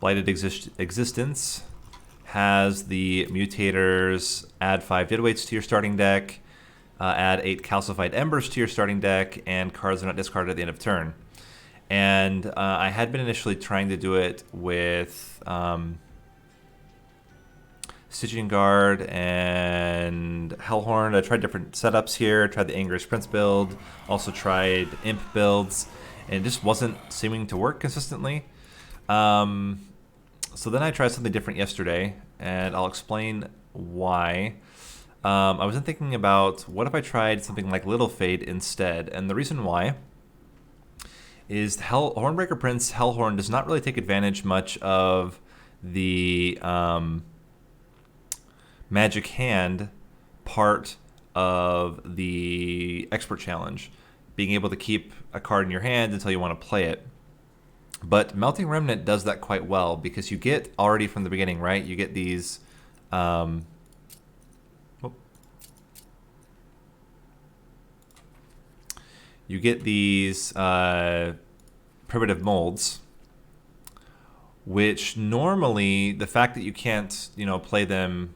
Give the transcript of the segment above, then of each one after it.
Blighted Existence has the mutators add 5 deadweights to your starting deck, add 8 calcified embers to your starting deck, and cards are not discarded at the end of turn. And I had been initially trying to do it with Stygian Guard and Hellhorn. I tried different setups here. Tried the Angrish Prince build. Also tried Imp builds. And it just wasn't seeming to work consistently. So then I tried something different yesterday. And I'll explain why. I was thinking about what if I tried something like Little Fade instead. And the reason why is Hornbreaker Prince Hellhorn does not really take advantage much of the Magic Hand part of the Expert Challenge, being able to keep a card in your hand until you want to play it. But Melting Remnant does that quite well because you get already from the beginning, right? You get these primitive molds, which normally the fact that you can't, play them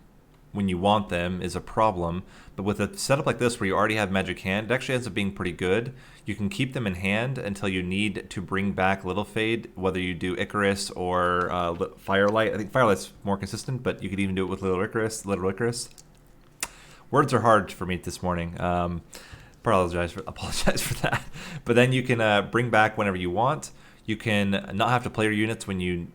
when you want them is a problem. But with a setup like this where you already have Magic Hand, it actually ends up being pretty good. You can keep them in hand until you need to bring back Little Fade, whether you do Icarus or Firelight. I think Firelight's more consistent, but you could even do it with Little Icarus. Words are hard for me this morning. Apologize for that. But then you can bring back whenever you want. You can not have to play your units when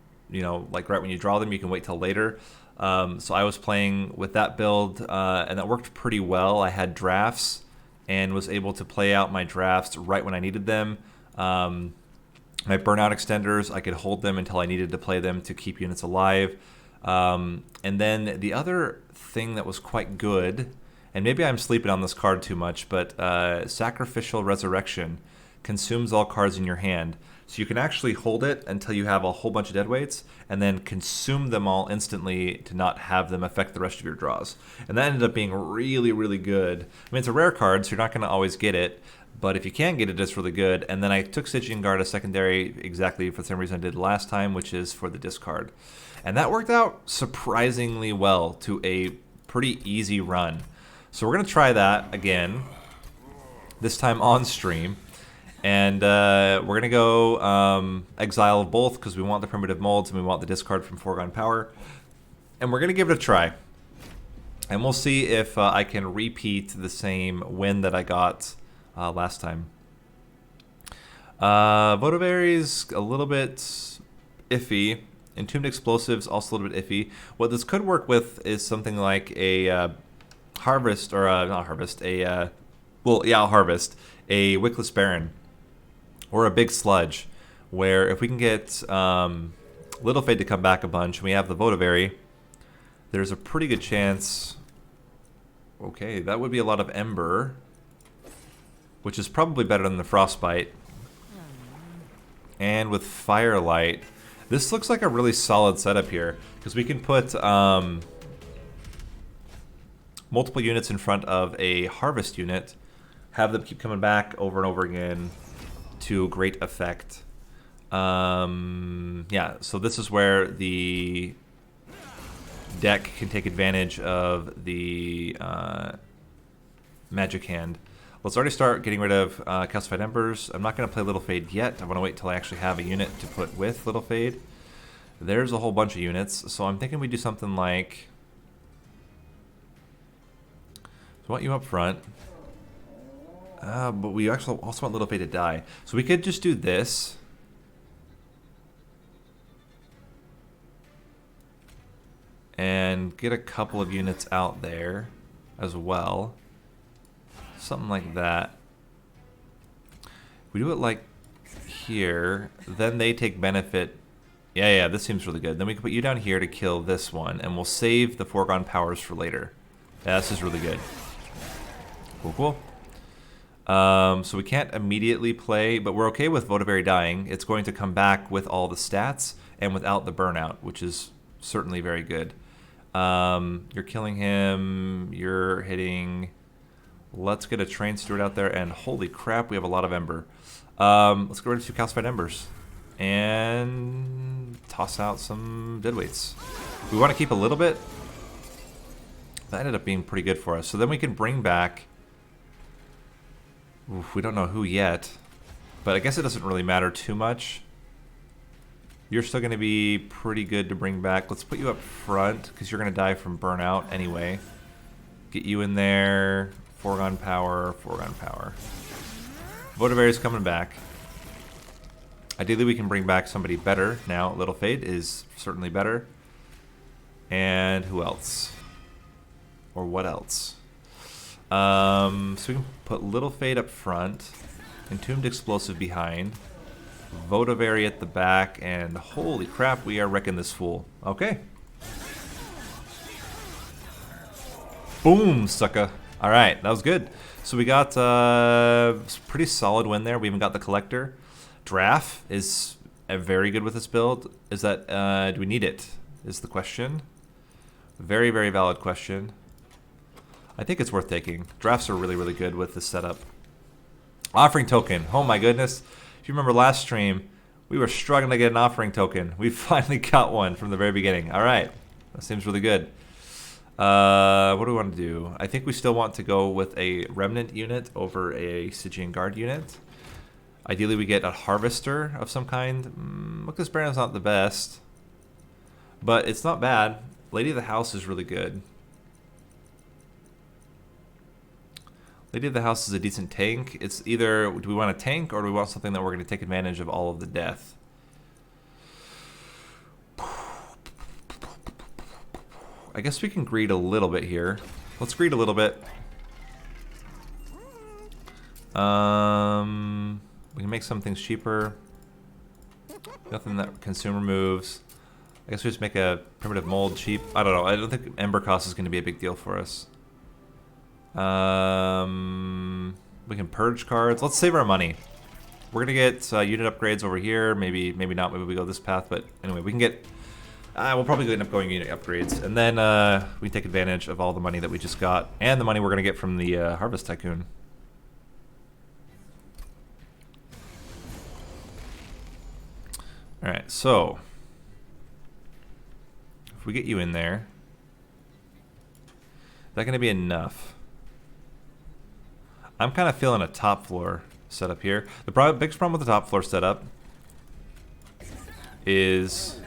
like right when you draw them. You can wait till later. So I was playing with that build, and that worked pretty well. I had drafts and was able to play out my drafts right when I needed them. My burnout extenders, I could hold them until I needed to play them to keep units alive. And then the other thing that was quite good, and maybe I'm sleeping on this card too much, but Sacrificial Resurrection consumes all cards in your hand. So you can actually hold it until you have a whole bunch of deadweights and then consume them all instantly to not have them affect the rest of your draws. And that ended up being really, really good. I mean, it's a rare card, so you're not going to always get it. But if you can get it, it's really good. And then I took Stygian Guard as secondary exactly for the same reason I did last time, which is for the discard. And that worked out surprisingly well to a pretty easy run. So we're going to try that again, this time on stream. And we're going to go Exile of both because we want the primitive molds and we want the discard from Foregone Power. And we're going to give it a try. And we'll see if I can repeat the same win that I got last time. Votivary's a little bit iffy. Entombed Explosives also a little bit iffy. What this could work with is something like a Harvest, or not Harvest, a Wickless Baron. Or a big Sludge, where if we can get Little Fade to come back a bunch, and we have the Votavary, there's a pretty good chance. Okay, that would be a lot of Ember, which is probably better than the Frostbite. And with Firelight, this looks like a really solid setup here, because we can put multiple units in front of a Harvest unit, have them keep coming back over and over again to great effect. Yeah, so this is where the deck can take advantage of the Magic Hand. Let's already start getting rid of Calcified Embers. I'm not going to play Little Fade yet. I want to wait until I actually have a unit to put with Little Fade. There's a whole bunch of units, so I'm thinking we do something like... So I want you up front. But we also want Little Fade to die. So we could just do this. And get a couple of units out there as well. Something like that. If we do it like here, then they take benefit. Yeah, this seems really good. Then we can put you down here to kill this one, and we'll save the Foregone Powers for later. Yeah, this is really good. Cool. So we can't immediately play, but we're okay with Votavary dying. It's going to come back with all the stats and without the burnout, which is certainly very good. You're killing him. You're hitting. Let's get a Train Steward out there, and holy crap, we have a lot of Ember. Let's get rid of 2 Calcified Embers. And toss out some deadweights. We want to keep a little bit. That ended up being pretty good for us. So then we can bring back... Oof, we don't know who yet. But I guess it doesn't really matter too much. You're still going to be pretty good to bring back. Let's put you up front, because you're going to die from burnout anyway. Get you in there. Foregone power, foregone power. Votivary coming back. Ideally, we can bring back somebody better now. Little Fade is certainly better. And who else? Or what else? So we can put Little Fade up front. Entombed Explosive behind. Votivary at the back, and holy crap, we are wrecking this fool. Okay. Boom, sucker. Alright, that was good. So we got a pretty solid win there. We even got the Collector. Draff is very good with this build. Is that, do we need it? Is the question. Very, very valid question. I think it's worth taking. Drafts are really, really good with this setup. Offering token. Oh my goodness. If you remember last stream, we were struggling to get an offering token. We finally got one from the very beginning. All right. That seems really good. What do we want to do? I think we still want to go with a Remnant unit over a Stygian Guard unit. Ideally, we get a Harvester of some kind. Lucas Baron's not the best, but it's not bad. Lady of the House is really good. Lady of the House is a decent tank. It's either, do we want a tank or do we want something that we're going to take advantage of all of the death? I guess we can greed a little bit here. Let's greed a little bit. We can make some things cheaper. Nothing that consumer moves. I guess we just make a primitive mold cheap. I don't know. I don't think Ember cost is going to be a big deal for us. We can purge cards. Let's save our money. We're gonna get unit upgrades over here. Maybe not. Maybe we go this path. But anyway, we can get. We'll probably end up going unit upgrades, and then we take advantage of all the money that we just got and the money we're gonna get from the Harvest Tycoon. All right. So if we get you in there, is that gonna be enough? I'm kind of feeling a top floor setup here. The biggest problem with the top floor setup is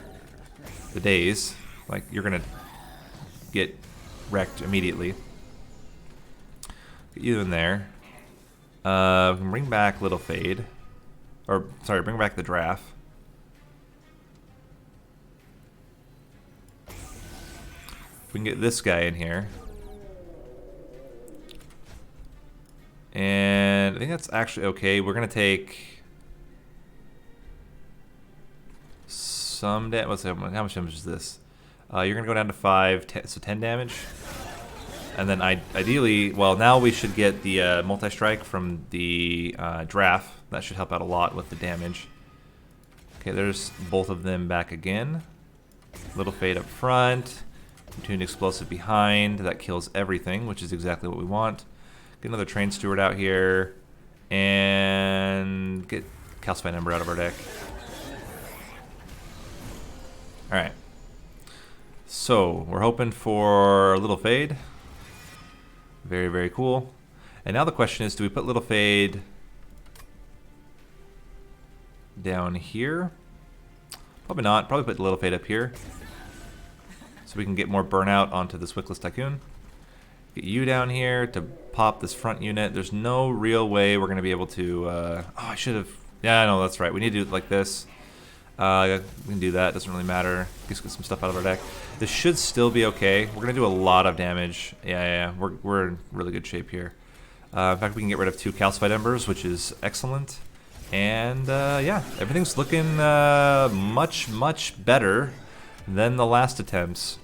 the days. Like, you're going to get wrecked immediately. Get you in there. We can bring back Little Fade. Or, sorry, bring back the Draff. We can get this guy in here. And I think that's actually okay. We're going to take some damage. Let's see, how much damage is this? You're going to go down to 5, so 10 damage. And then ideally, well, now we should get the multi-strike from the Draff. That should help out a lot with the damage. Okay, there's both of them back again. Little Fade up front. Tuned Explosive behind. That kills everything, which is exactly what we want. Get another Train Steward out here, and get Calcified Ember out of our deck. Alright. So, we're hoping for a Little Fade. Very, very cool. And now the question is, do we put Little Fade down here? Probably not. Probably put Little Fade up here, so we can get more burnout onto this Wickless Tycoon. Get you down here to pop this front unit. There's no real way we're going to be able to... oh, I should have... Yeah, no, that's right. We need to do it like this. We can do that. Doesn't really matter. Just get some stuff out of our deck. This should still be okay. We're going to do a lot of damage. Yeah. We're in really good shape here. In fact, we can get rid of 2 Calcified Embers, which is excellent. And, yeah, everything's looking much, much better than the last attempts.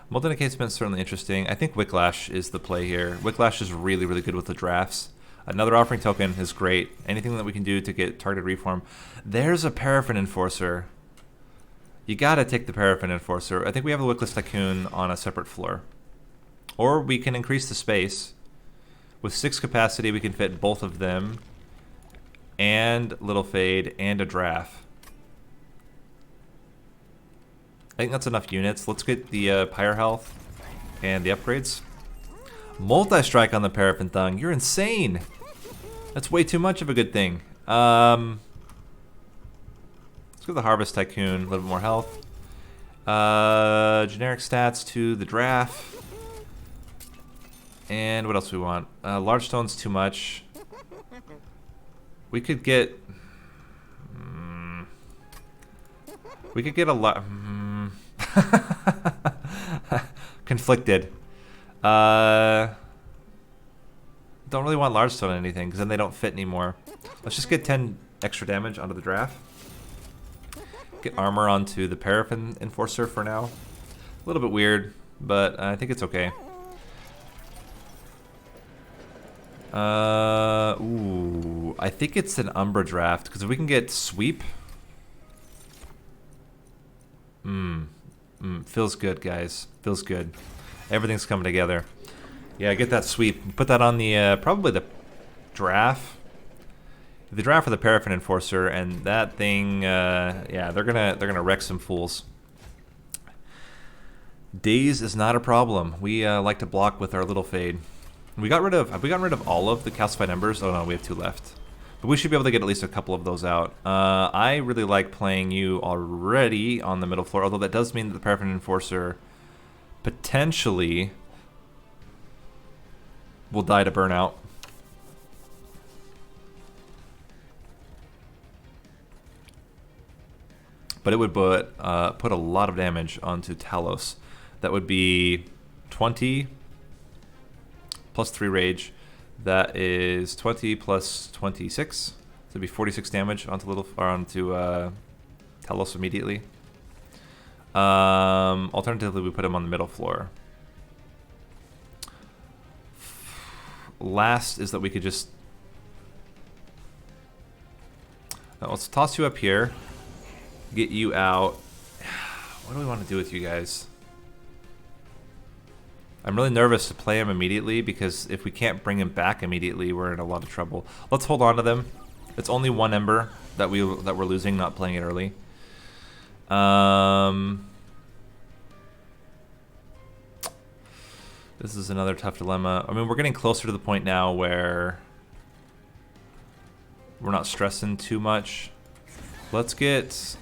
Molten Encasement's certainly interesting. I think Wicklash is the play here. Wicklash is really, really good with the drafts. Another Offering Token is great. Anything that we can do to get targeted reform. There's a Paraffin Enforcer. You gotta take the Paraffin Enforcer. I think we have the Wickless Tycoon on a separate floor. Or we can increase the space. With 6 capacity, we can fit both of them. And Little Fade and a Draff. think that's enough units. Let's get the Pyre health and the upgrades. Multi-strike on the Paraffin Thung. You're insane. That's way too much of a good thing. Let's give the Harvest Tycoon a little bit more health. Generic stats to the Draff. And what else do we want? Large Stone's too much. We could get... we could get a lot... Conflicted. Don't really want Large Stone on anything, because then they don't fit anymore. Let's just get 10 extra damage onto the Draff. Get armor onto the Paraffin Enforcer for now. A little bit weird, but I think it's okay. Ooh, I think it's an Umbra draft, because if we can get Sweep... feels good, guys. Feels good. Everything's coming together. Yeah, get that Sweep. Put that on the, probably the Draff. The Draft or the Paraffin Enforcer, and that thing, yeah, they're gonna wreck some fools. Daze is not a problem. We like to block with our little Fade. Have we gotten rid of all of the calcified embers? Oh no, we have 2 left. But we should be able to get at least a couple of those out. I really like playing you already on the middle floor, although that does mean that the Paraffin Enforcer potentially will die to burnout. But it would put a lot of damage onto Talos. That would be 20 plus 3 rage. That is 20 plus 26. So it'd be 46 damage onto Talos immediately. Alternatively, we put him on the middle floor. Last is that we could just... let's toss you up here. Get you out. What do we want to do with you guys? I'm really nervous to play him immediately, because if we can't bring him back immediately, we're in a lot of trouble. Let's hold on to them. It's only 1 Ember that we're losing, not playing it early. This is another tough dilemma. I mean, we're getting closer to the point now where we're not stressing too much. Let's get...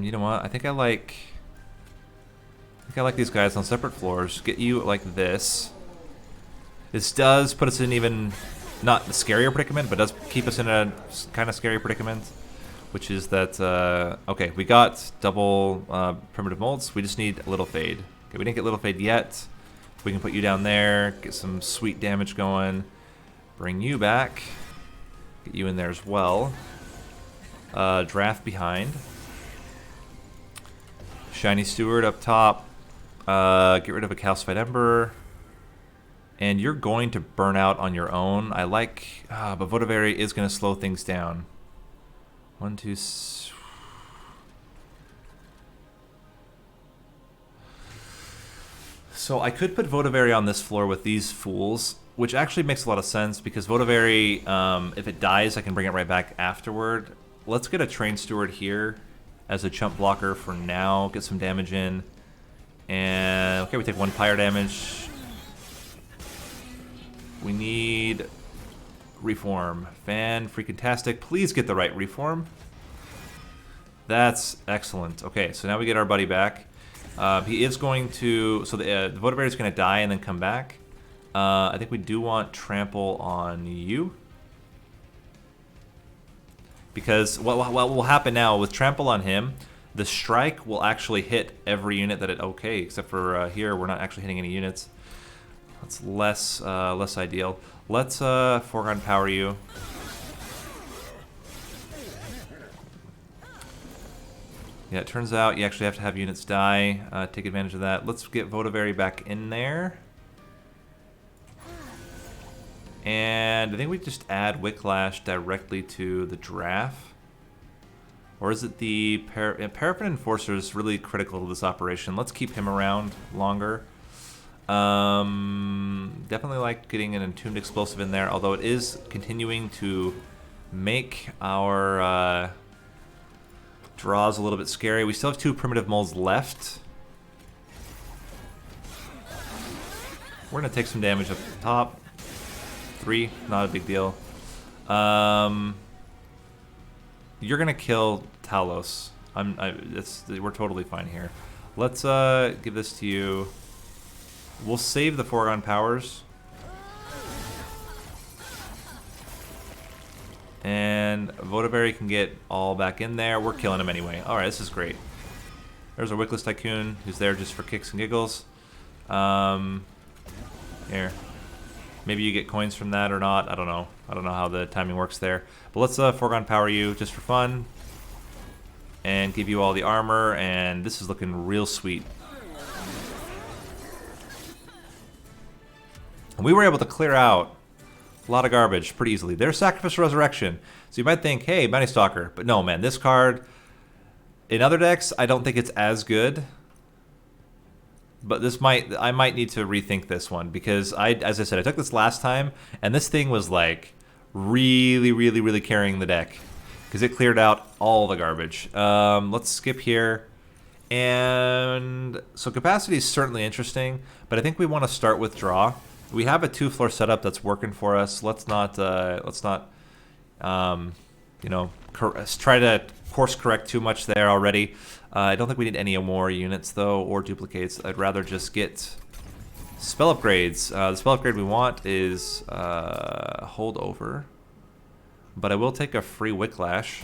you know what? I think I like these guys on separate floors. Get you like this. This does put us in even not a scarier predicament, but does keep us in a kind of scary predicament, which is that okay, we got double primitive molds. We just need a little Fade. Okay, we didn't get little Fade yet. We can put you down there, get some sweet damage going, bring you back, get you in there as well. Draft behind. Shiny Steward up top. Get rid of a calcified ember. And you're going to burn out on your own. I like... but Votivary is going to slow things down. 1, 2... So I could put Votivary on this floor with these fools, which actually makes a lot of sense, because Votivary, if it dies, I can bring it right back afterward. Let's get a Train Steward here as a chump blocker for now. Get some damage in. And, okay, we take 1 fire damage. We need Reform. Fan-freaking-tastic. Please get the right Reform. That's excellent. Okay, so now we get our buddy back. He is going to... So the Votivary is going to die and then come back. I think we do want Trample on you. Because what will happen now with Trample on him, the strike will actually hit every unit that it... Okay, except for here, we're not actually hitting any units. That's less ideal. Let's Foregone Power you. Yeah, it turns out you actually have to have units die. Take advantage of that. Let's get Votivary back in there. And I think we just add Wicklash directly to the Draff. Or is it the Paraffin Enforcer is really critical to this operation. Let's keep him around longer. Definitely like getting an Entombed Explosive in there, although it is continuing to make our draws a little bit scary. We still have 2 Primitive Moles left. We're going to take some damage up the top. 3, not a big deal. You're going to kill Talos. We're totally fine here. Let's give this to you. We'll save the foregone powers. And Vodaberry can get all back in there. We're killing him anyway. Alright, this is great. There's our Wickless Tycoon, who's there just for kicks and giggles. Here. Maybe you get coins from that or not. I don't know. I don't know how the timing works there. But let's foregone power you just for fun. And give you all the armor. And this is looking real sweet. And we were able to clear out a lot of garbage pretty easily. There's Sacrificial Resurrection. So you might think, hey, Bounty Stalker. But no, man, this card, in other decks, I don't think it's as good. But I might need to rethink this one. Because, as I said, I took this last time. And this thing was like really, really, really carrying the deck. Because it cleared out all the garbage. Let's skip here. And so capacity is certainly interesting. But I think we want to start with draw. We have a 2-floor setup that's working for us. Let's not you know, try to course correct too much there already. I don't think we need any more units though, or duplicates. I'd rather just get spell upgrades. The spell upgrade we want is holdover, but I will take a free Wicklash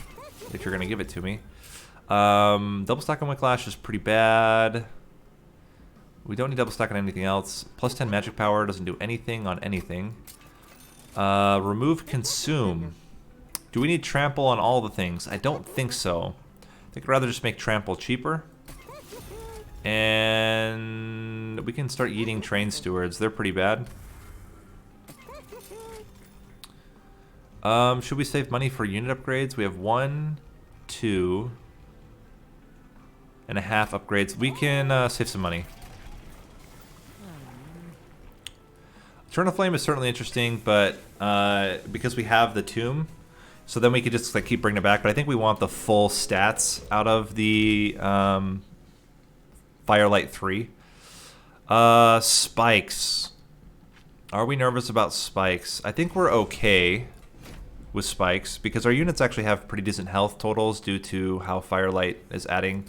if you're gonna give it to me. Double stack on Wicklash is pretty bad. We don't need double stack on anything else. Plus 10 magic power doesn't do anything on anything. Remove consume. Do we need trample on all the things? I don't think so. I think I'd rather just make trample cheaper. And we can start eating train stewards. They're pretty bad. Should we save money for unit upgrades? We have 1, 2.5 upgrades. We can save some money. Eternal Flame is certainly interesting, but because we have the Tomb, so then we could just like keep bringing it back. But I think we want the full stats out of the Firelight 3. Spikes. Are we nervous about spikes? I think we're okay with spikes because our units actually have pretty decent health totals due to how Firelight is adding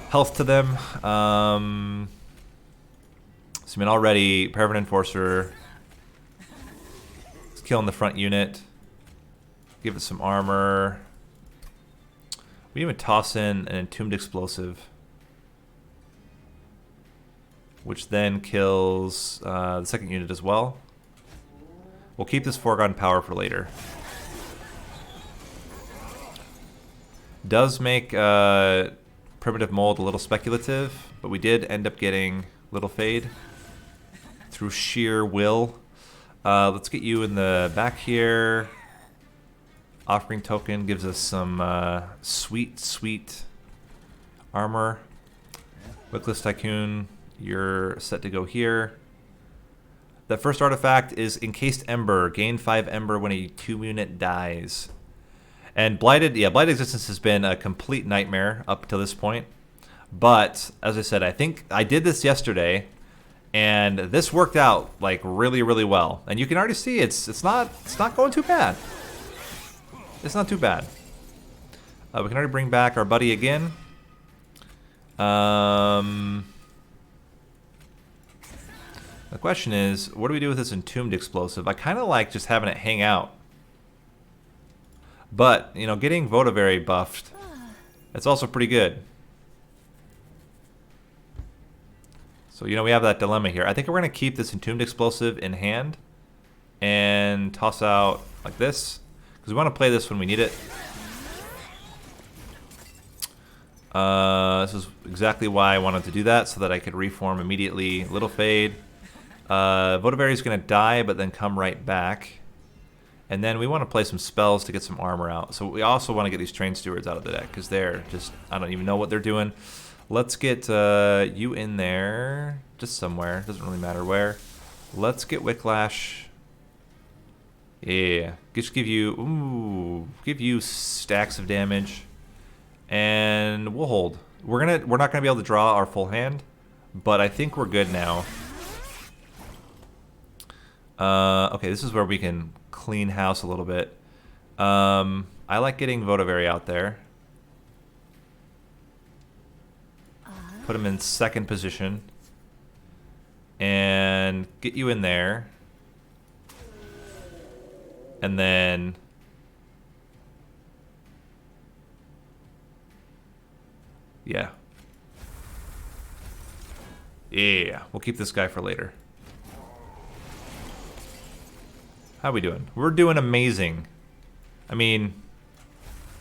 health to them. So I mean already, Paravan Enforcer is killing the front unit. Give it some armor. We even toss in an Entombed Explosive, which then kills the second unit as well. We'll keep this foregone power for later. Does make Primitive Mold a little speculative, but we did end up getting Little Fade through sheer will. Let's get you in the back here. Offering token gives us some sweet, sweet armor. Wickless Tycoon, you're set to go here. The first artifact is Encased Ember. Gain 5 Ember when a 2-unit dies. And Blighted, yeah, Blighted Existence has been a complete nightmare up to this point. But, as I said, I think I did this yesterday, and this worked out like really, really well. And you can already see it's not going too bad. It's not too bad. We can already bring back our buddy again. The question is, what do we do with this Entombed Explosive? I kind of like just having it hang out. But, you know, getting Vodaberry buffed, it's also pretty good. So, you know, we have that dilemma here. I think we're going to keep this Entombed Explosive in hand and toss out like this, because we want to play this when we need it. This is exactly why I wanted to do that, so that I could reform immediately. Little Fade. Vodaberry is going to die, but then come right back. And then we want to play some spells to get some armor out. So we also want to get these Train Stewards out of the deck, because they're just, I don't even know what they're doing. Let's get you in there. Just somewhere. Doesn't really matter where. Let's get Wicklash. Yeah. Just give you stacks of damage. And we'll hold. We're not gonna be able to draw our full hand, but I think we're good now. Okay, this is where we can clean house a little bit. I like getting Votivary out there. Put him in second position. And get you in there. And then... Yeah. Yeah, we'll keep this guy for later. How we doing? We're doing amazing. I mean,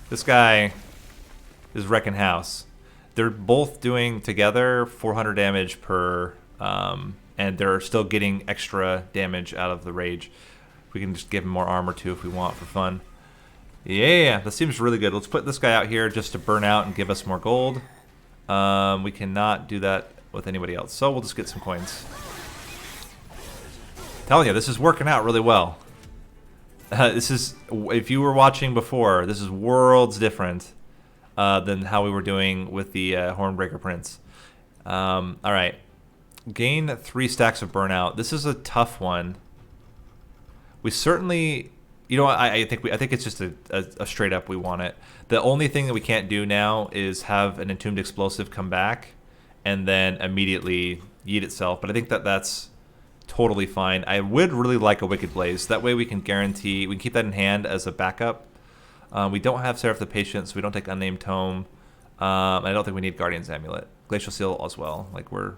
this guy is wrecking house. They're both doing together 400 damage per, and they're still getting extra damage out of the rage. We can just give him more armor too if we want for fun. Yeah, that seems really good. Let's put this guy out here just to burn out and give us more gold. We cannot do that with anybody else, so we'll just get some coins. Telling you, this is working out really well. This is, if you were watching before, this is worlds different than how we were doing with the Hornbreaker Prince. All right, gain 3 stacks of burnout. This is a tough one. We certainly, you know, I think it's just a straight up we want it. The only thing that we can't do now is have an entombed explosive come back and then immediately yeet itself. But I think that's totally fine. I would really like a Wicked Blaze. That way we can guarantee, we can keep that in hand as a backup. We don't have Seraph the Patient, so we don't take Unnamed Tome. I don't think we need Guardian's Amulet. Glacial Seal as well. Like we're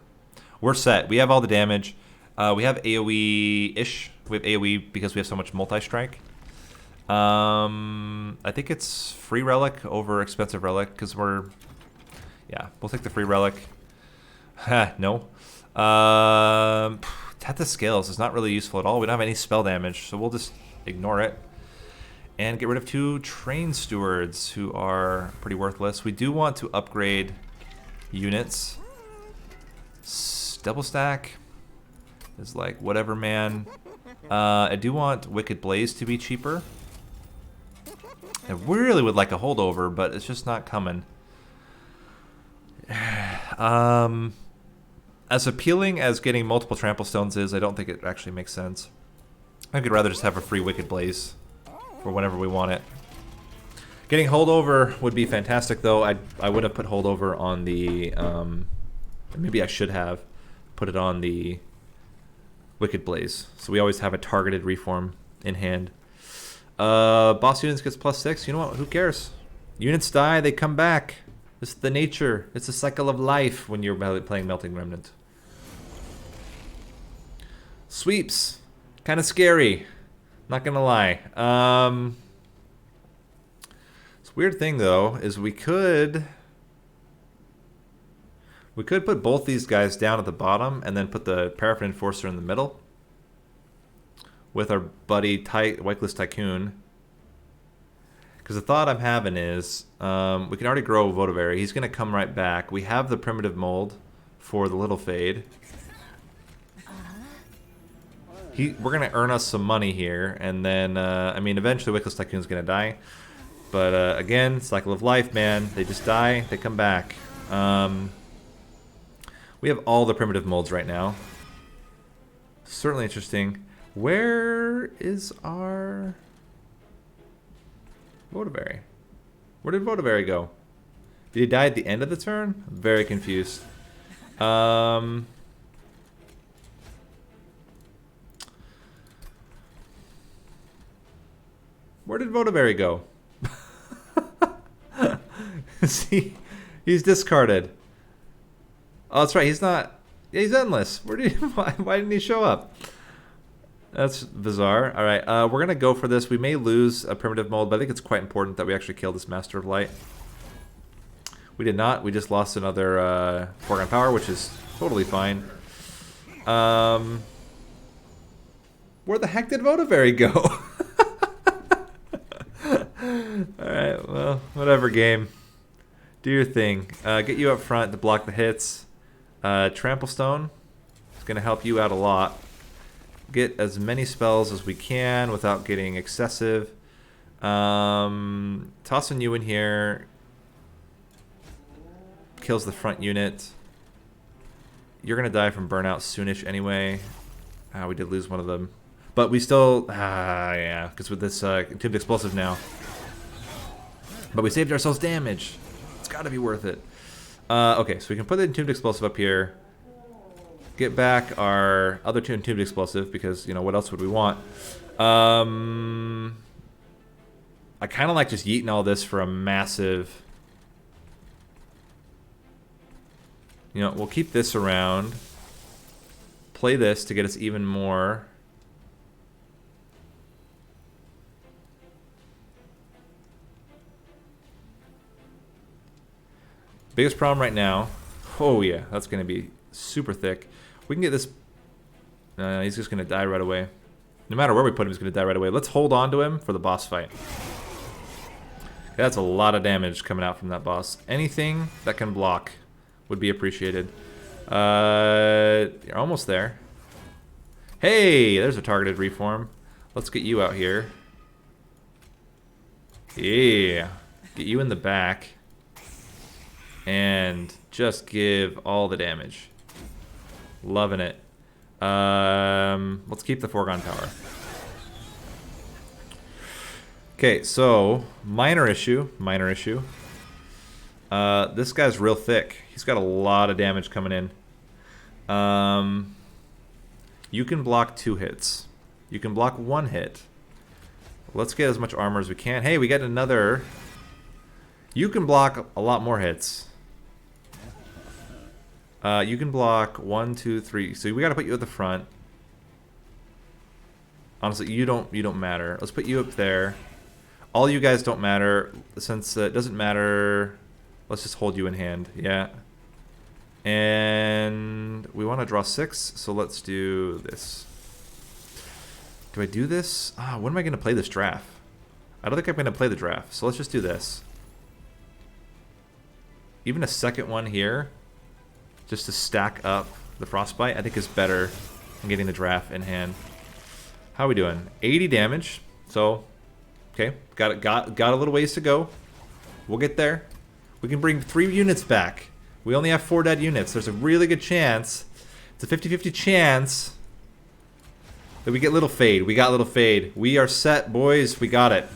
set. We have all the damage. We have AoE-ish. We have AoE because we have so much multi-strike. I think it's free relic over expensive relic because we'll take the free relic. No. Tethys Scales is not really useful at all. We don't have any spell damage, so we'll just ignore it. And get rid of 2 Train Stewards who are pretty worthless. We do want to upgrade units. Double stack is like whatever, man. I do want Wicked Blaze to be cheaper. I really would like a holdover, but it's just not coming. As appealing as getting multiple trample stones is, I don't think it actually makes sense. I could rather just have a free Wicked Blaze for whenever we want it. Getting holdover would be fantastic, though. I would have put holdover on the... maybe I should have put it on the Wicked Blaze. So we always have a targeted reform in hand. Boss units gets +6. You know what? Who cares? Units die, they come back. It's the nature. It's a cycle of life when you're playing Melting Remnant. Sweeps. Kind of scary. Not gonna lie. This weird thing though is we could put both these guys down at the bottom and then put the Paraffin Enforcer in the middle with our buddy Whitelist Tycoon. Because the thought I'm having is we can already grow Votivary. He's going to come right back. We have the Primitive Mold for the Little Fade. We're going to earn us some money here. And then, I mean, eventually Whitelist Tycoon's going to die. But again, cycle of life, man. They just die. They come back. We have all the Primitive Molds right now. Certainly interesting. Where is our... Votivary? Where did Votivary go? Did he die at the end of the turn? I'm very confused. Where did Votivary go? See, he's discarded. Oh, that's right. He's not. Yeah, he's endless. Why didn't he show up? That's bizarre. All right, we're gonna go for this. We may lose a primitive mold, but I think it's quite important that we actually kill this Master of Light. We did not. We just lost another foregone power, which is totally fine. Where the heck did Votivary go? All right, well, whatever, game. Do your thing. Get you up front to block the hits. Trample Stone is going to help you out a lot. Get as many spells as we can without getting excessive. Tossing you in here kills the front unit. You're going to die from burnout soonish anyway. We did lose one of them. But we still... yeah, because with this Entombed Explosive now. But we saved ourselves damage. It's got to be worth it. Okay, so we can put the Entombed Explosive up here. Get back our other two Entombed Explosive, because, you know, what else would we want? I kind of like just yeeting all this for a massive... You know, we'll keep this around. Play this to get us even more. Biggest problem right now. Oh yeah, that's going to be super thick. We can get this... he's just going to die right away. No matter where we put him, he's going to die right away. Let's hold on to him for the boss fight. That's a lot of damage coming out from that boss. Anything that can block would be appreciated. You're almost there. Hey, there's a targeted reform. Let's get you out here. Yeah. Get you in the back. And just give all the damage. Loving it. Let's keep the Foregone Tower. Okay, so minor issue. This guy's real thick. He's got a lot of damage coming in. You can block 2 hits. You can block 1 hit. Let's get as much armor as we can. Hey, we got another. You can block a lot more hits. You can block 1, 2, 3. So we got to put you at the front. Honestly, you don't matter. Let's put you up there. All you guys don't matter. Since it doesn't matter, let's just hold you in hand. Yeah. And we want to draw 6, so let's do this. Do I do this? When am I going to play this Draff? I don't think I'm going to play the Draff, so let's just do this. Even a second one here, just to stack up the Frostbite, I think is better than getting the Draff in hand. How are we doing? 80 damage, so okay, got a little ways to go. We'll get there. We can bring 3 units back. We only have 4 dead units. There's a really good chance. It's a 50-50 chance that we get Little Fade. We got Little Fade. We are set, boys. We got it.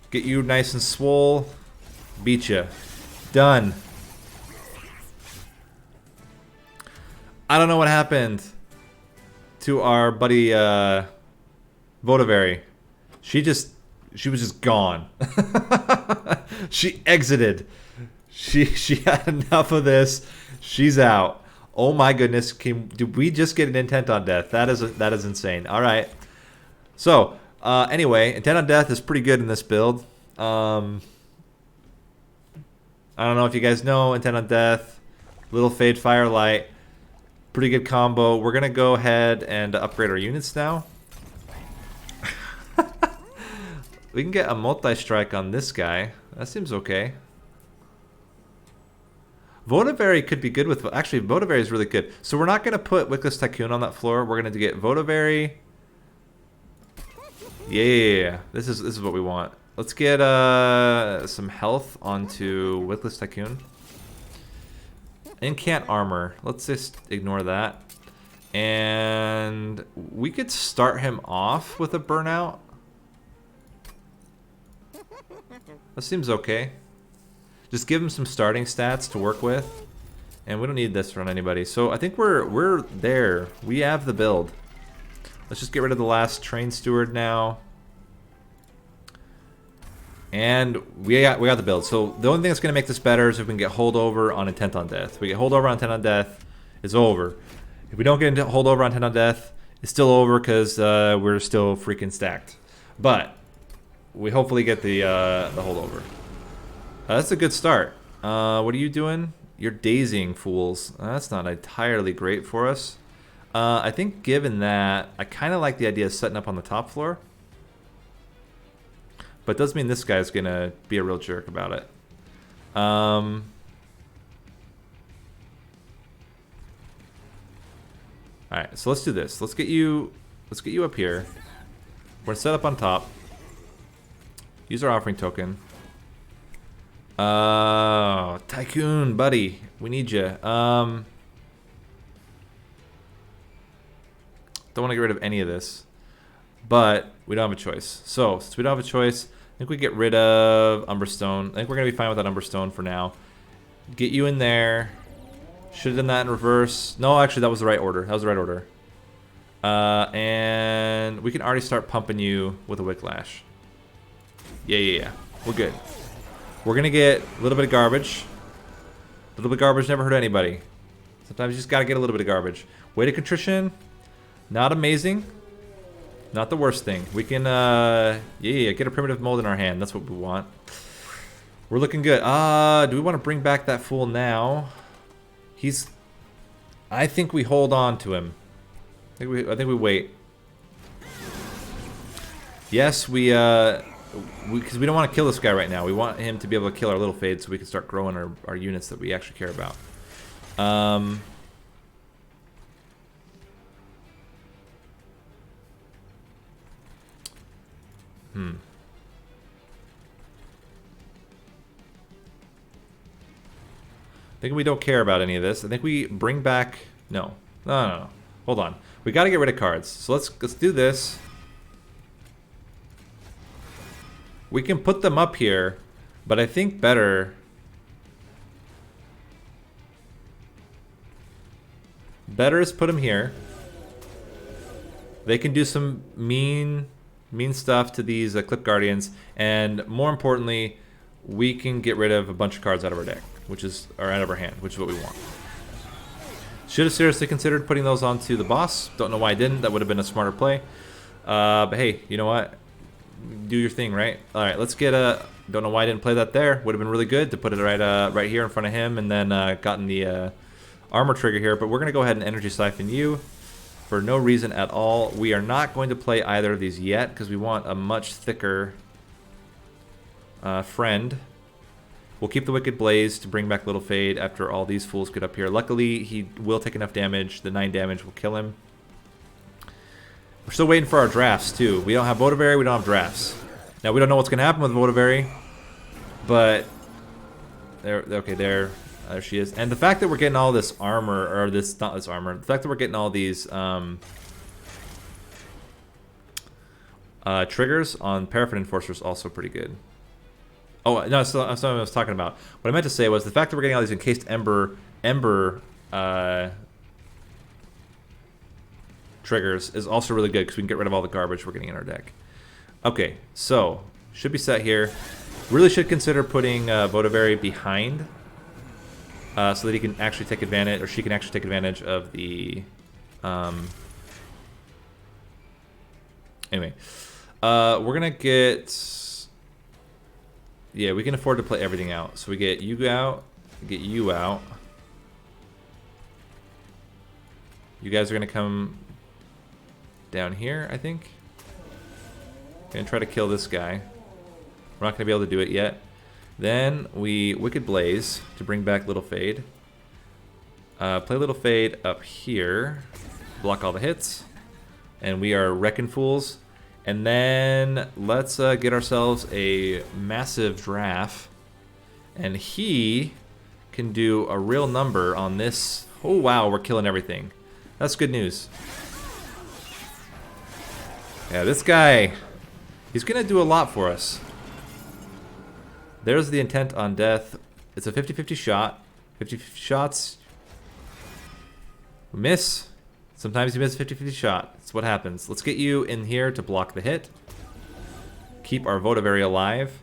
Get you nice and swole. Beat ya. Done. I don't know what happened to our buddy Votivary. She was just gone. She exited. She had enough of this. She's out. Oh my goodness! Did we just get an intent on death? That is insane. All right. So anyway, intent on death is pretty good in this build. I don't know if you guys know intent on death. Little Fade Firelight. Pretty good combo. We're gonna go ahead and upgrade our units now. We can get a multi-strike on this guy. That seems okay. Votivary could be good with... Actually, Votivary is really good. So we're not going to put Wickless Tycoon on that floor. We're going to get Votivary. Yeah. This is what we want. Let's get some health onto Wickless Tycoon. Incant Armor. Let's just ignore that. And we could start him off with a Burnout. That seems okay. Just give him some starting stats to work with. And we don't need this from anybody. So I think we're there. We have the build. Let's just get rid of the last Train Steward now. And we got the build. So the only thing that's going to make this better is if we can get holdover on Intent on Death. If we get holdover on Intent on Death, it's over. If we don't get holdover on Intent on Death, it's still over because we're still freaking stacked. But we hopefully get the holdover. That's a good start. What are you doing? You're dazing fools. That's not entirely great for us. I think given that, I kind of like the idea of setting up on the top floor. But it does mean this guy's going to be a real jerk about it. Alright, so let's do this. Let's get you up here. We're gonna set up on top. Use our offering token. Tycoon, buddy. We need you. Don't want to get rid of any of this. But we don't have a choice. So, since we don't have a choice, I think we get rid of Umberstone. I think we're going to be fine with that Umberstone for now. Get you in there. Should have done that in reverse. No, actually, that was the right order. That was the right order. And we can already start pumping you with a Wicklash. Yeah. We're good. We're going to get a little bit of garbage. A little bit of garbage never hurt anybody. Sometimes you just got to get a little bit of garbage. Weight of Contrition. Not amazing. Not the worst thing. We can, get a Primitive Mold in our hand. That's what we want. We're looking good. Do we want to bring back that fool now? I think we hold on to him. I think we wait. Yes, because we don't want to kill this guy right now. We want him to be able to kill our little fade so we can start growing our units that we actually care about. I think we don't care about any of this. I think we bring back... No. Hold on. We got to get rid of cards. So let's do this. We can put them up here, but I think better is put them here. They can do some mean stuff to these Clip Guardians, and more importantly, we can get rid of a bunch of cards out of our deck, out of our hand, which is what we want. Should have seriously considered putting those onto the boss. Don't know why I didn't. That would have been a smarter play. But hey, you know what? Do your thing, right? All right, let's get a. Don't know why I didn't play that there. Would have been really good to put it right here in front of him, and then gotten the armor trigger here. But we're gonna go ahead and energy siphon you for no reason at all. We are not going to play either of these yet because we want a much thicker friend. We'll keep the Wicked Blaze to bring back Little Fade after all these fools get up here. Luckily, he will take enough damage. The 9 damage will kill him. We're still waiting for our drafts, too. We don't have Votavary, we don't have drafts. Now, we don't know what's going to happen with Votavary, but... there she is. And the fact that we're getting all this armor, or not this armor, the fact that we're getting all these triggers on Paraffin Enforcer is also pretty good. Oh, no, that's not what I was talking about. What I meant to say was the fact that we're getting all these encased ember triggers is also really good because we can get rid of all the garbage we're getting in our deck. Okay, so should be set here. Really should consider putting Votavary behind so that he can actually take advantage, or she can actually take advantage of the... Anyway, we're going to get... Yeah, we can afford to play everything out. So we get you out, get you out. You guys are going to come down here, I think. Going to try to kill this guy. We're not going to be able to do it yet. Then we Wicked Blaze to bring back Little Fade. Play Little Fade up here. Block all the hits. And we are wrecking fools. And then let's get ourselves a massive Draff. And he can do a real number on this. Oh, wow, we're killing everything. That's good news. Yeah, this guy, he's going to do a lot for us. There's the intent on death. It's a 50-50 shot. 50-50 shots. Miss. Sometimes you miss a 50-50 shot. That's what happens. Let's get you in here to block the hit. Keep our Votavary alive.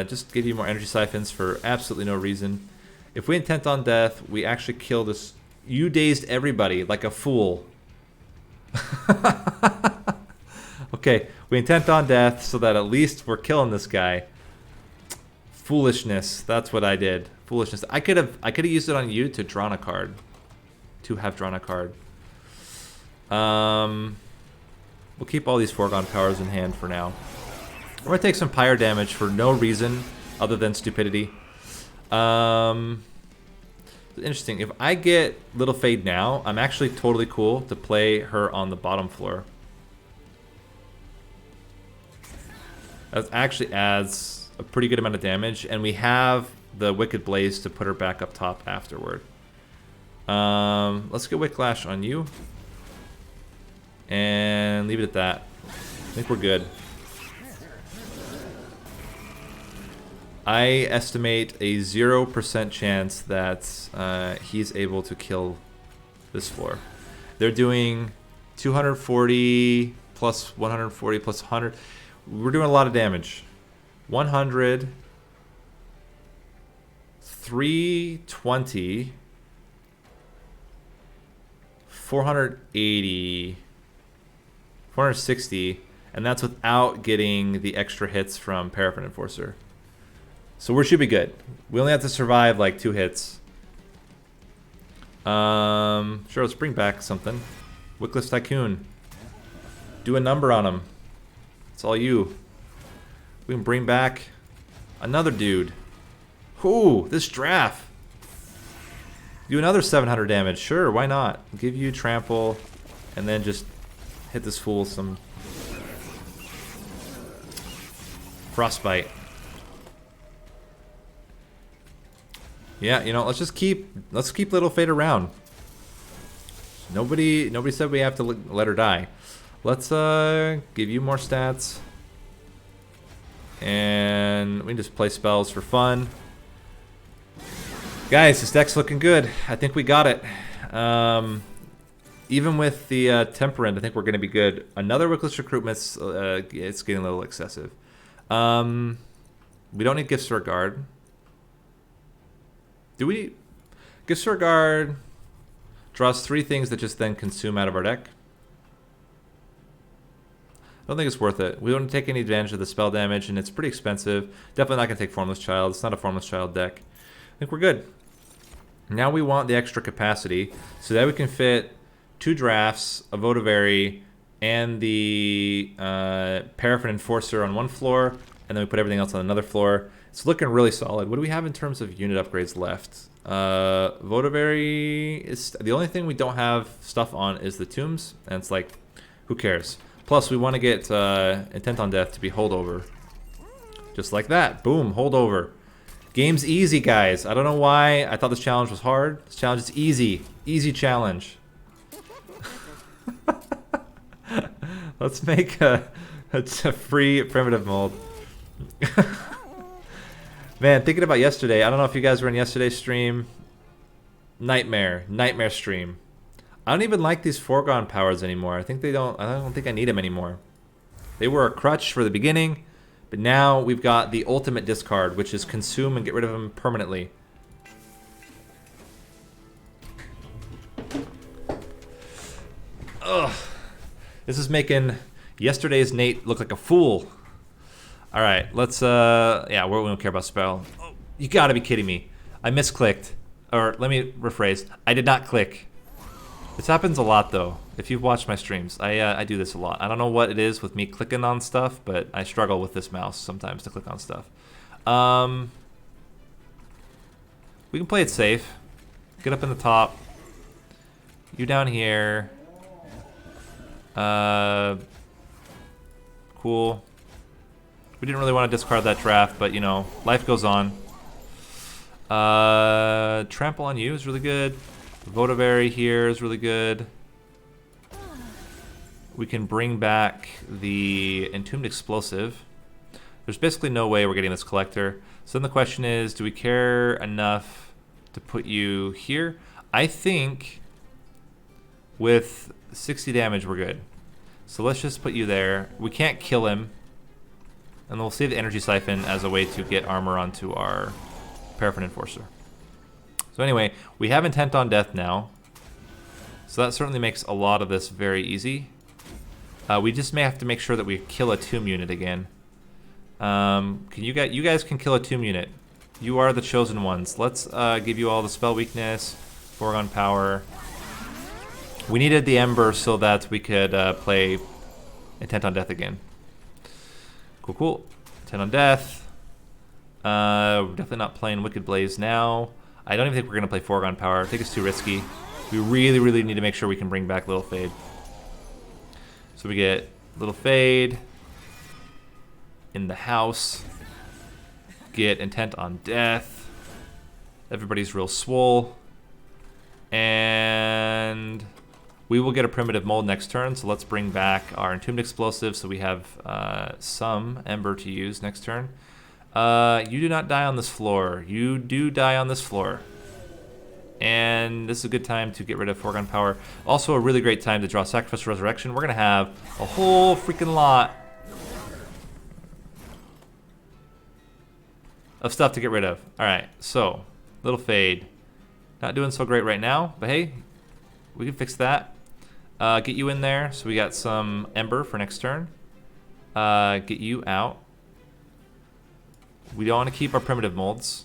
Just give you more energy siphons for absolutely no reason. If we intent on death, we actually kill this. You dazed everybody like a fool. Okay, we intent on death so that at least we're killing this guy. Foolishness. That's what I did. Foolishness. I could have used it on you to draw a card. To have drawn a card. We'll keep all these foregone powers in hand for now. We're going to take some pyre damage for no reason other than stupidity. Interesting. If I get Little Fade now, I'm actually totally cool to play her on the bottom floor. That actually adds a pretty good amount of damage, and we have the Wicked Blaze to put her back up top afterward. Let's get Wicklash on you. And leave it at that. I think we're good. I estimate a 0% chance that he's able to kill this floor. They're doing 240 plus 140 plus 100. We're doing a lot of damage. 100, 320, 480, 460, and that's without getting the extra hits from Paraffin Enforcer. So we should be good. We only have to survive like 2 hits. Sure, let's bring back something. Wickless Tycoon. Do a number on him. It's all you. We can bring back another dude. Ooh, this Draff. Do another 700 damage. Sure, why not? Give you trample, and then just hit this fool with some frostbite. Yeah, you know, let's keep Little Fade around. Nobody said we have to let her die. Let's give you more stats, and we can just play spells for fun. Guys, this deck's looking good. I think we got it. Even with the Temperament, I think we're going to be good. Another Wickless Recruitment's it's getting a little excessive. We don't need Gifts for a Guard. Do we? Gifts for a Guard draws 3 things that just then consume out of our deck. I don't think it's worth it. We don't take any advantage of the spell damage, and it's pretty expensive. Definitely not going to take Formless Child. It's not a Formless Child deck. I think we're good. Now we want the extra capacity so that we can fit 2 Drafts, a Votavary, and the Paraffin Enforcer on one floor, and then we put everything else on another floor. It's looking really solid. What do we have in terms of unit upgrades left? Votavary is the only thing we don't have stuff on is the tombs, and it's like, who cares? Plus, we want to get Intent on Death to be holdover. Just like that. Boom, holdover. Game's easy, guys. I don't know why I thought this challenge was hard. This challenge is easy. Easy challenge. Let's make a free primitive mold. Man, thinking about yesterday, I don't know if you guys were in yesterday's stream. Nightmare stream. I don't even like these foregone powers anymore. I don't think I need them anymore. They were a crutch for the beginning, but now we've got the ultimate discard, which is consume and get rid of them permanently. Ugh. This is making yesterday's Nate look like a fool. All right, let's, yeah, we don't care about spell. Oh, you gotta be kidding me. I misclicked. Or let me rephrase. I did not click. This happens a lot, though. If you've watched my streams, I do this a lot. I don't know what it is with me clicking on stuff, but I struggle with this mouse sometimes to click on stuff. We can play it safe. Get up in the top. You down here. Cool. We didn't really want to discard that draft, but you know, life goes on. Trample on you is really good. Votavary here is really good. We can bring back the Entombed Explosive. There's basically no way we're getting this collector. So then the question is, do we care enough to put you here? I think with 60 damage we're good. So let's just put you there. We can't kill him. And we'll save the Energy Siphon as a way to get armor onto our Paraffin Enforcer. So anyway, we have Intent on Death now. So that certainly makes a lot of this very easy. We just may have to make sure that we kill a tomb unit again. Can you guys can kill a tomb unit. You are the chosen ones. Let's give you all the spell weakness, foregone power. We needed the Ember so that we could play Intent on Death again. Cool, cool. Intent on Death. We're definitely not playing Wicked Blaze now. I don't even think we're going to play Foregone Power. I think it's too risky. We really, really need to make sure we can bring back Little Fade. So we get Little Fade in the house. Get Intent on Death. Everybody's real swole. And we will get a Primitive Mold next turn, so let's bring back our Entombed Explosive so we have some Ember to use next turn. You do not die on this floor. You do die on this floor. And this is a good time to get rid of Foregone Power. Also a really great time to draw Sacrificial Resurrection. We're going to have a whole freaking lot of stuff to get rid of. Alright, so, Little Fade. Not doing so great right now, but hey, we can fix that. Get you in there, so we got some Ember for next turn. Get you out. We don't want to keep our Primitive Molds.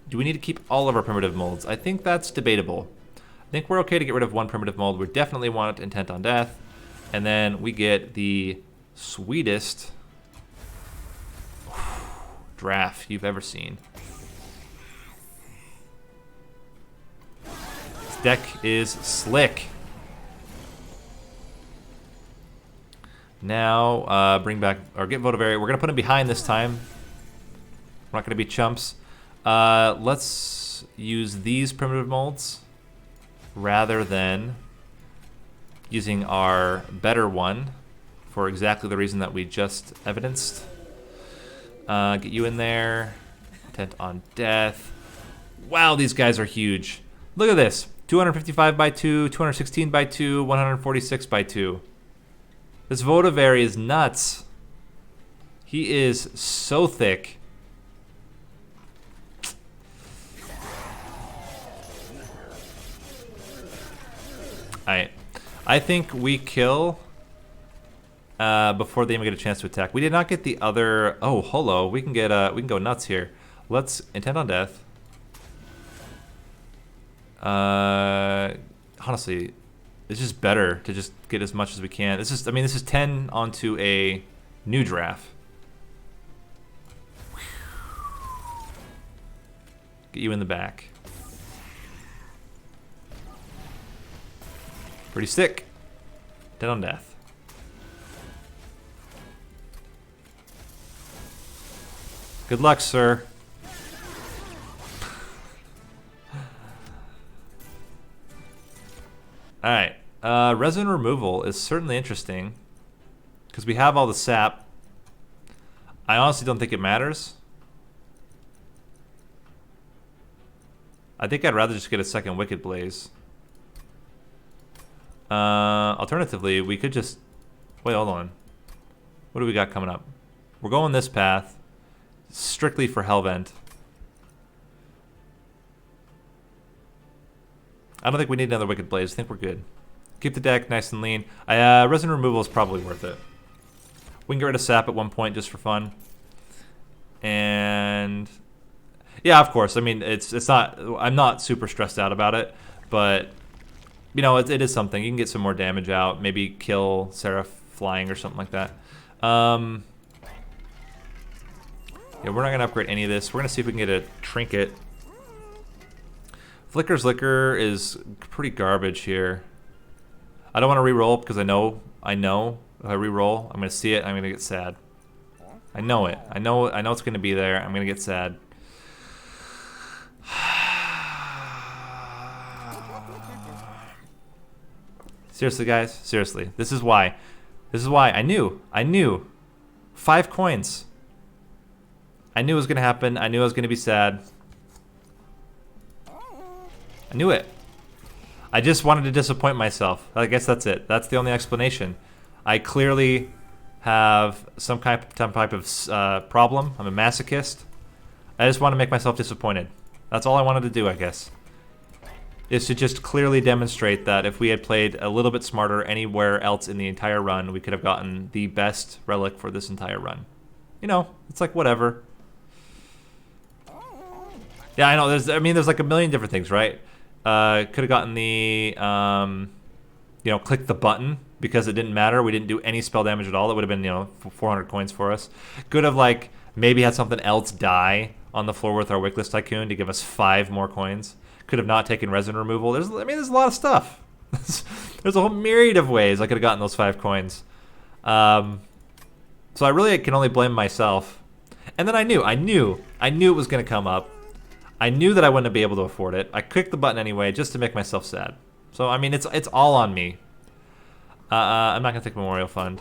Do we need to keep all of our Primitive Molds? I think that's debatable. I think we're okay to get rid of one Primitive Mold. We definitely want Intent on Death. And then we get the sweetest Draff you've ever seen. This deck is slick. Now, bring back, or get Vote of Area. We're going to put him behind this time. We're not going to be chumps. Let's use these Primitive Molds rather than using our better one for exactly the reason that we just evidenced. Get you in there. Intent on Death. Wow, these guys are huge. Look at this. 255 by 2, 216 by 2, 146 by 2. This Vote of Area is nuts. He is so thick. I think we kill before they even get a chance to attack. We did not get the other. Oh, holo. We can get we can go nuts here. Let's Intent on Death. Honestly, it's just better to just get as much as we can. This is, I mean, this is 10 onto a new Draff. Get you in the back. Pretty sick. Dead on Death. Good luck, sir. Alright. Resin removal is certainly interesting. Because we have all the sap. I honestly don't think it matters. I think I'd rather just get a second Wicked Blaze. Alternatively, we could just... Wait, hold on. What do we got coming up? We're going this path. Strictly for Hellvent. I don't think we need another Wicked Blaze. I think we're good. Keep the deck nice and lean. Resin removal is probably worth it. We can get rid of sap at one point just for fun. And... yeah, of course. I mean, it's not... I'm not super stressed out about it. But... you know, it is something. You can get some more damage out. Maybe kill Seraph flying or something like that. Yeah, we're not going to upgrade any of this. We're going to see if we can get a Trinket. Flicker's Liquor is pretty garbage here. I don't want to re-roll because I know if I re-roll, I'm going to see it, I'm going to get sad. I know it. I know it's going to be there. I'm going to get sad. Seriously, guys. Seriously. This is why. This is why. I knew. 5 coins. I knew it was going to happen. I knew I was going to be sad. I knew it. I just wanted to disappoint myself. I guess that's it. That's the only explanation. I clearly have some type of problem. I'm a masochist. I just want to make myself disappointed. That's all I wanted to do, I guess. Is to just clearly demonstrate that if we had played a little bit smarter anywhere else in the entire run, we could have gotten the best relic for this entire run. You know, it's like whatever. Yeah, I know. There's like a million different things, right? Could have gotten the, you know, click the button because it didn't matter. We didn't do any spell damage at all. It would have been, you know, 400 coins for us. Could have like Maybe had something else die on the floor with our Wickless Tycoon to give us 5 more coins. Could have not taken resin removal. There's a lot of stuff. There's a whole myriad of ways I could have gotten those 5 coins. So I really can only blame myself. And then I knew it was going to come up. I knew that I wouldn't be able to afford it. I clicked the button anyway just to make myself sad. So I mean, it's all on me. I'm not going to take Memorial Fund.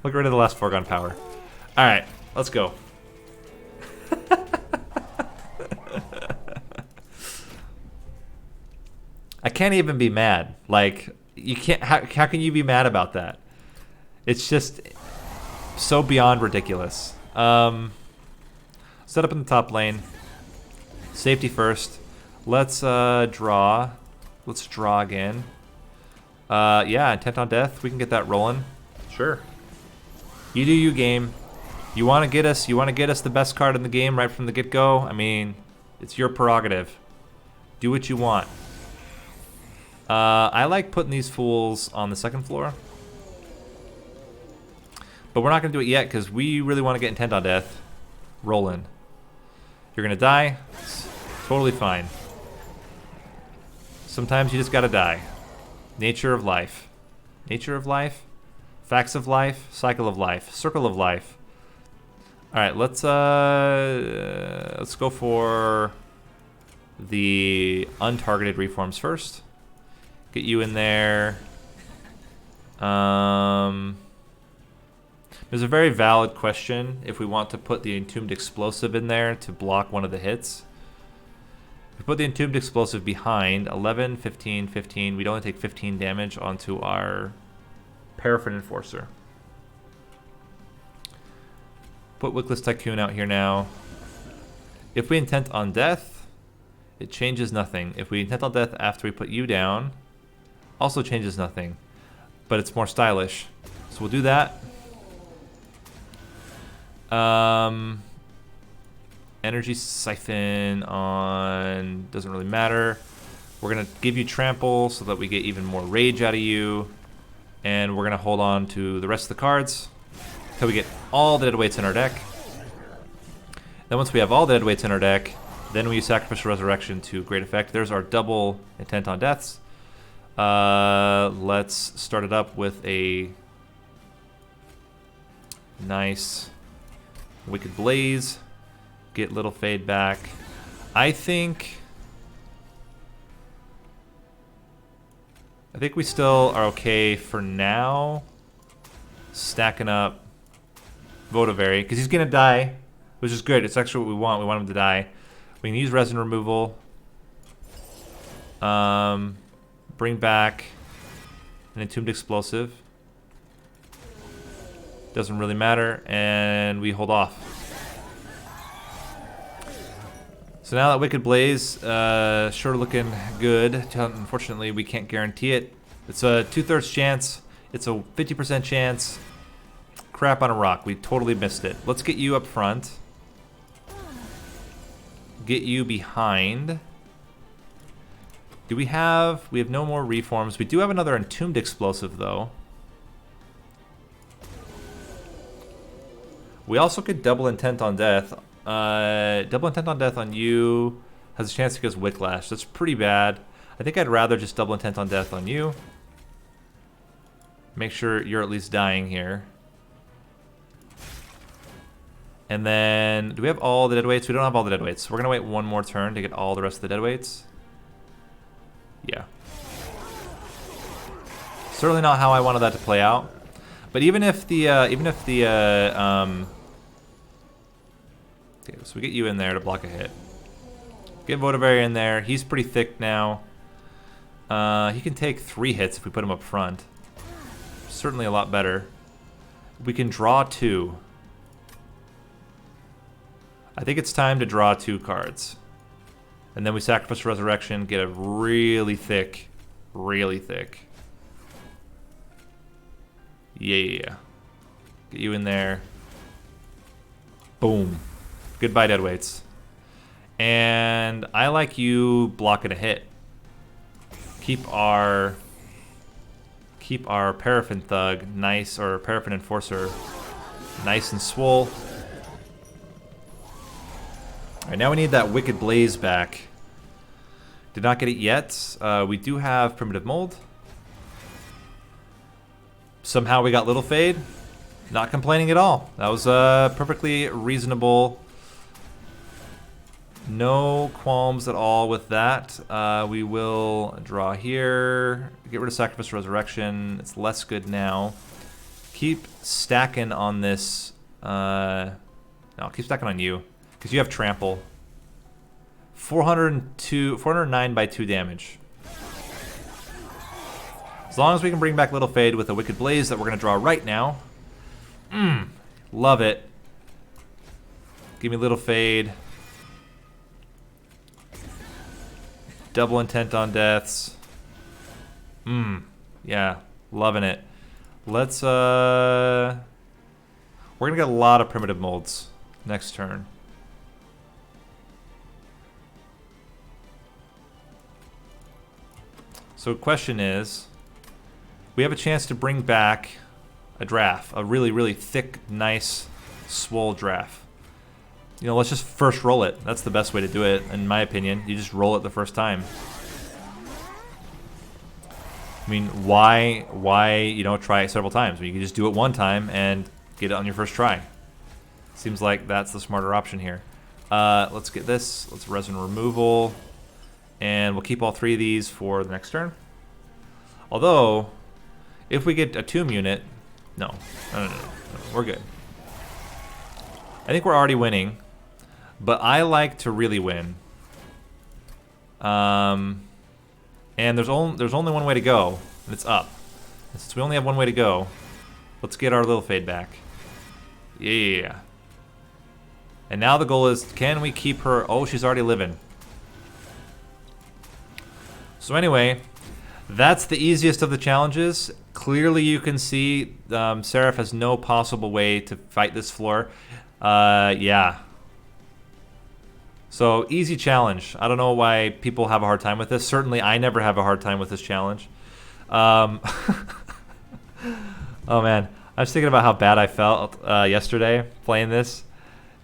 Look rid of the last foregone power. All right, let's go. I can't even be mad. Like, you can't. How can you be mad about that? It's just so beyond ridiculous. Set up in the top lane. Safety first. Let's draw. Let's draw again. Yeah, intent on death. We can get that rolling. Sure. You do you, game. You want to get us. You want to get us the best card in the game right from the get-go. I mean, it's your prerogative. Do what you want. I like putting these fools on the second floor. But we're not going to do it yet because we really want to get intent on death rolling. You're going to die. It's totally fine. Sometimes you just got to die. Nature of life. Nature of life. Facts of life. Cycle of life. Circle of life. All right, let's go for the untargeted reforms first. Get you in there. There's a very valid question if we want to put the Entombed Explosive in there to block one of the hits. If we put the Entombed Explosive behind 11, 15, 15, we'd only take 15 damage onto our Paraffin Enforcer. Put Wickless Tycoon out here now. If we intent on death, it changes nothing. If we intent on death after we put you down, also changes nothing. But it's more stylish. So we'll do that. Energy Siphon on... doesn't really matter. We're going to give you Trample so that we get even more rage out of you. And we're going to hold on to the rest of the cards until we get all the deadweights in our deck. Then once we have all the deadweights in our deck, then we use Sacrificial Resurrection to great effect. There's our double intent on deaths. Let's start it up with a nice Wicked Blaze. Get Little Fade back. I think we still are okay for now. Stacking up Votavary, because he's going to die, which is good. It's actually what we want. We want him to die. We can use resin removal. Bring back an Entombed Explosive. Doesn't really matter. And we hold off. So now that Wicked Blaze, sure looking good. Unfortunately, we can't guarantee it. It's a 2/3 chance. It's a 50% chance. Crap on a rock. We totally missed it. Let's get you up front. Get you behind. Do we have... we have no more reforms. We do have another Entombed Explosive, though. We also could double intent on death. Double intent on death on you has a chance because Wicklash. That's pretty bad. I think I'd rather just double intent on death on you. Make sure you're at least dying here. And then, do we have all the deadweights? We don't have all the deadweights. So we're going to wait one more turn to get all the rest of the deadweights. Yeah. Certainly not how I wanted that to play out. But even if the, okay, so we get you in there to block a hit. Get Votavary in there. He's pretty thick now. He can take 3 hits if we put him up front. Certainly a lot better. We can draw 2. I think it's time to draw 2 cards. And then we Sacrifice Resurrection, get a really thick. Yeah. Get you in there. Boom. Goodbye, deadweights. And I like you blocking a hit. Keep our Paraffin Thug nice, or Paraffin Enforcer Nice and swole. Alright, now we need that Wicked Blaze back. Did not get it yet. We do have Primitive Mold. Somehow we got Little Fade. Not complaining at all. That was perfectly reasonable. No qualms at all with that. We will draw here. Get rid of Sacrificial Resurrection. It's less good now. Keep stacking on this. No, keep stacking on you. Because you have Trample. 409 by 2 damage. As long as we can bring back Little Fade with a Wicked Blaze that we're going to draw right now. Love it. Give me Little Fade. Double Intent on Deaths. Yeah, loving it. Let's, we're going to get a lot of Primitive Molds next turn. So the question is, we have a chance to bring back a Draff, a really, really thick, nice, swole Draff. You know, let's just first roll it. That's the best way to do it, in my opinion. You just roll it the first time. I mean, why you don't try it several times? You can just do it one time and get it on your first try. Seems like that's the smarter option here. Let's get this. Let's resin removal. And we'll keep all 3 of these for the next turn. Although, if we get a Tomb unit... No, we're good. I think we're already winning. But I like to really win. And there's only one way to go, and it's up. And since we only have one way to go, let's get our Little Fade back. Yeah. And now the goal is, can we keep her... Oh, she's already living. So anyway, that's the easiest of the challenges. Clearly you can see Seraph has no possible way to fight this floor. Yeah. So, easy challenge. I don't know why people have a hard time with this. Certainly, I never have a hard time with this challenge. Oh, man. I was thinking about how bad I felt yesterday playing this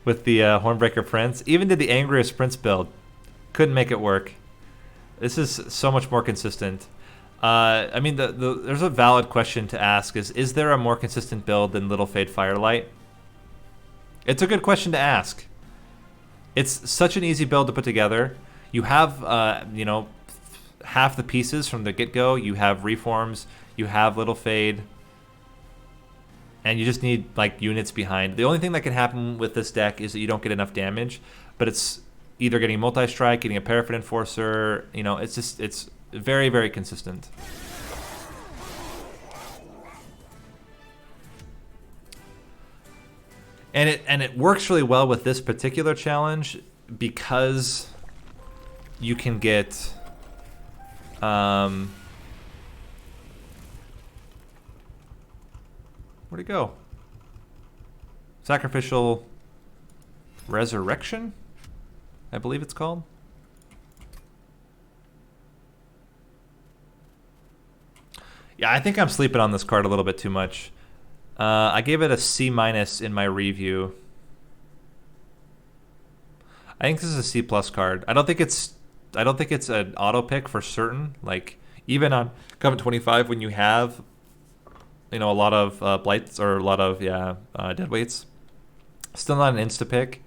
with the Hornbreaker Prince. Even did the Angriest Prince build. Couldn't make it work. This is so much more consistent. I mean, there's a valid question to ask. Is there a more consistent build than Little Fade Firelight? It's a good question to ask. It's such an easy build to put together. You have, you know, half the pieces from the get-go. You have Reforms. You have Little Fade. And you just need, like, units behind. The only thing that can happen with this deck is that you don't get enough damage. But it's either getting Multi-Strike, getting a Paraffin Enforcer. You know, it's very, very consistent. And it works really well with this particular challenge because you can get where'd it go? Sacrificial Resurrection, I believe it's called. Yeah, I think I'm sleeping on this card a little bit too much. I gave it a C- in my review. I think this is a C+ card. I don't think it's an auto pick for certain. Like even on Covenant 25, when you have, you know, a lot of blights or a lot of deadweights, still not an insta pick.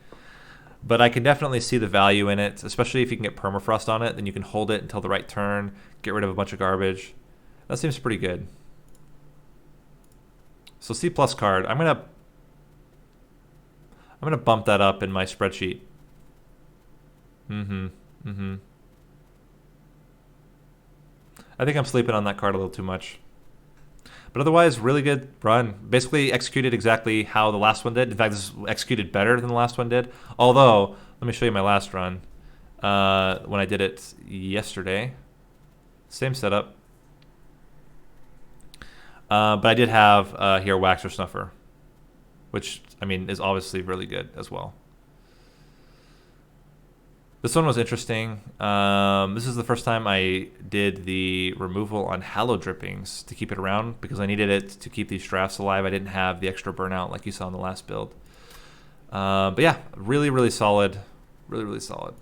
But I can definitely see the value in it, especially if you can get permafrost on it. Then you can hold it until the right turn, get rid of a bunch of garbage. That seems pretty good. So C+ card, I'm gonna bump that up in my spreadsheet. I think I'm sleeping on that card a little too much. But otherwise, really good run. Basically executed exactly how the last one did. In fact, this is executed better than the last one did. Although, let me show you my last run. When I did it yesterday. Same setup. But I did have here Waxer Snuffer, which, I mean, is obviously really good as well. This one was interesting. This is the first time I did the removal on Hallow Drippings to keep it around because I needed it to keep these drafts alive. I didn't have the extra burnout like you saw in the last build. But yeah, really, really solid. Really, really solid.